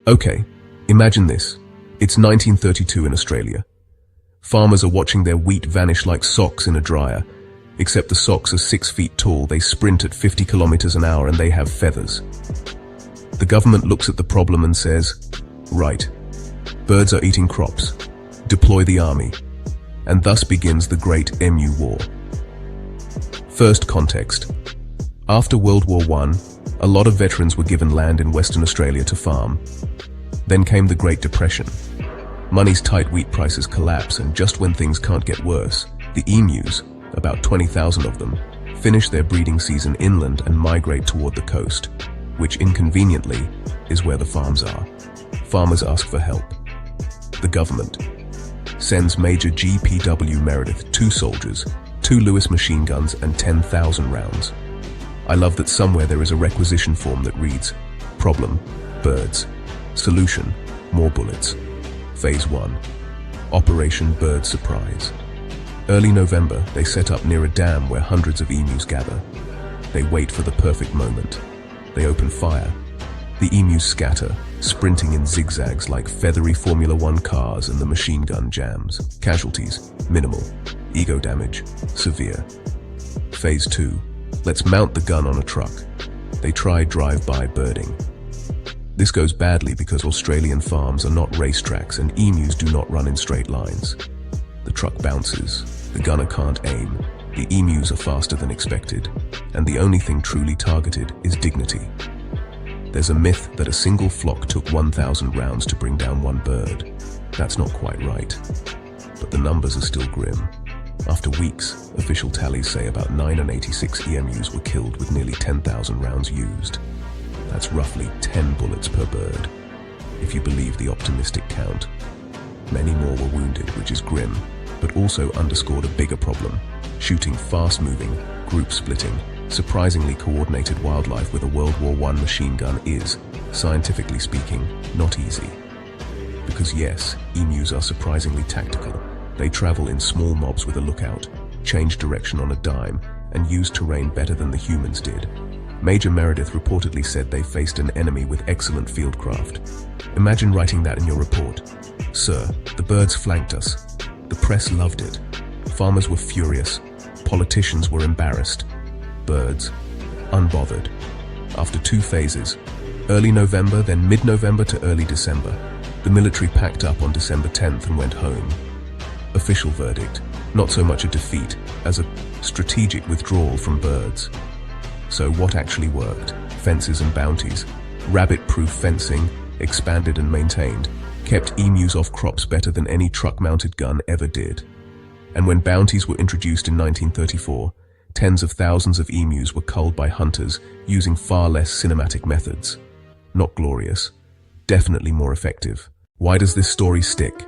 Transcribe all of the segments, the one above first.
Okay, imagine this. It's 1932 in Australia. Farmers are watching their wheat vanish like socks in a dryer, except the socks are 6 feet tall, they sprint at 50 kilometers an hour, and they have feathers. The government looks at the problem and says, right, birds are eating crops, deploy the army. And thus begins the Great Emu War. First context. After World War I, a lot of veterans were given land in Western Australia to farm. Then came the Great Depression. Money's tight, wheat prices collapse, and just when things can't get worse, the emus, about 20,000 of them, finish their breeding season inland and migrate toward the coast, which inconveniently is where the farms are. Farmers ask for help. The government sends Major G.P.W. Meredith 2 soldiers, 2 Lewis machine guns, and 10,000 rounds. I love that somewhere there is a requisition form that reads, problem, birds. Solution, more bullets. Phase 1. Operation Bird Surprise. Early November, they set up near a dam where hundreds of emus gather. They wait for the perfect moment. They open fire. The emus scatter, sprinting in zigzags like feathery Formula One cars, and the machine gun jams. Casualties, minimal. Ego damage, severe. Phase 2. Let's mount the gun on a truck. They try drive-by birding. This goes badly because Australian farms are not racetracks and emus do not run in straight lines. The truck bounces, the gunner can't aim, the emus are faster than expected, and the only thing truly targeted is dignity. There's a myth that a single flock took 1,000 rounds to bring down one bird. That's not quite right, but the numbers are still grim. After weeks, official tallies say about 986 emus were killed with nearly 10,000 rounds used. That's roughly 10 bullets per bird, if you believe the optimistic count. Many more were wounded, which is grim, but also underscored a bigger problem: shooting fast-moving, group-splitting, surprisingly coordinated wildlife with a World War I machine gun is, scientifically speaking, not easy. Because yes, emus are surprisingly tactical. They travel in small mobs with a lookout, change direction on a dime, and use terrain better than the humans did. Major Meredith reportedly said they faced an enemy with excellent fieldcraft. Imagine writing that in your report. Sir, the birds flanked us. The press loved it. Farmers were furious. Politicians were embarrassed. Birds, unbothered. After 2 phases, early November, then mid-November to early December, the military packed up on December 10th and went home. Official verdict, not so much a defeat as a strategic withdrawal from birds. So what actually worked? Fences and bounties. Rabbit-proof fencing, expanded and maintained, kept emus off crops better than any truck-mounted gun ever did. And when bounties were introduced in 1934, tens of thousands of emus were culled by hunters using far less cinematic methods. Not glorious, definitely more effective. Why does this story stick?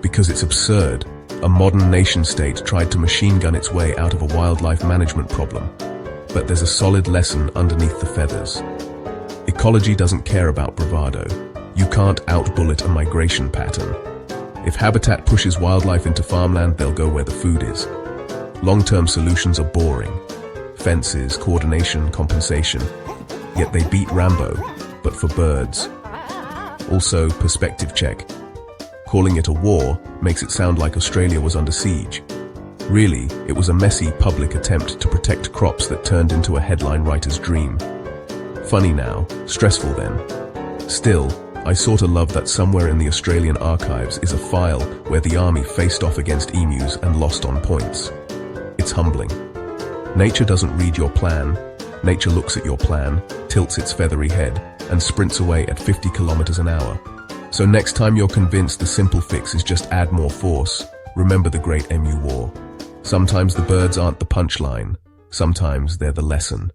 Because it's absurd. A modern nation-state tried to machine gun its way out of a wildlife management problem. But there's a solid lesson underneath the feathers. Ecology doesn't care about bravado. You can't out-bullet a migration pattern. If habitat pushes wildlife into farmland, they'll go where the food is. Long-term solutions are boring. Fences, coordination, compensation. Yet they beat Rambo, but for birds. Also, perspective check. Calling it a war makes it sound like Australia was under siege. Really, it was a messy public attempt to protect crops that turned into a headline writer's dream. Funny now, stressful then. Still, I sorta love that somewhere in the Australian archives is a file where the army faced off against emus and lost on points. It's humbling. Nature doesn't read your plan. Nature looks at your plan, tilts its feathery head, and sprints away at 50 kilometers an hour. So next time you're convinced the simple fix is just add more force, remember the Great Emu War. Sometimes the birds aren't the punchline. Sometimes they're the lesson.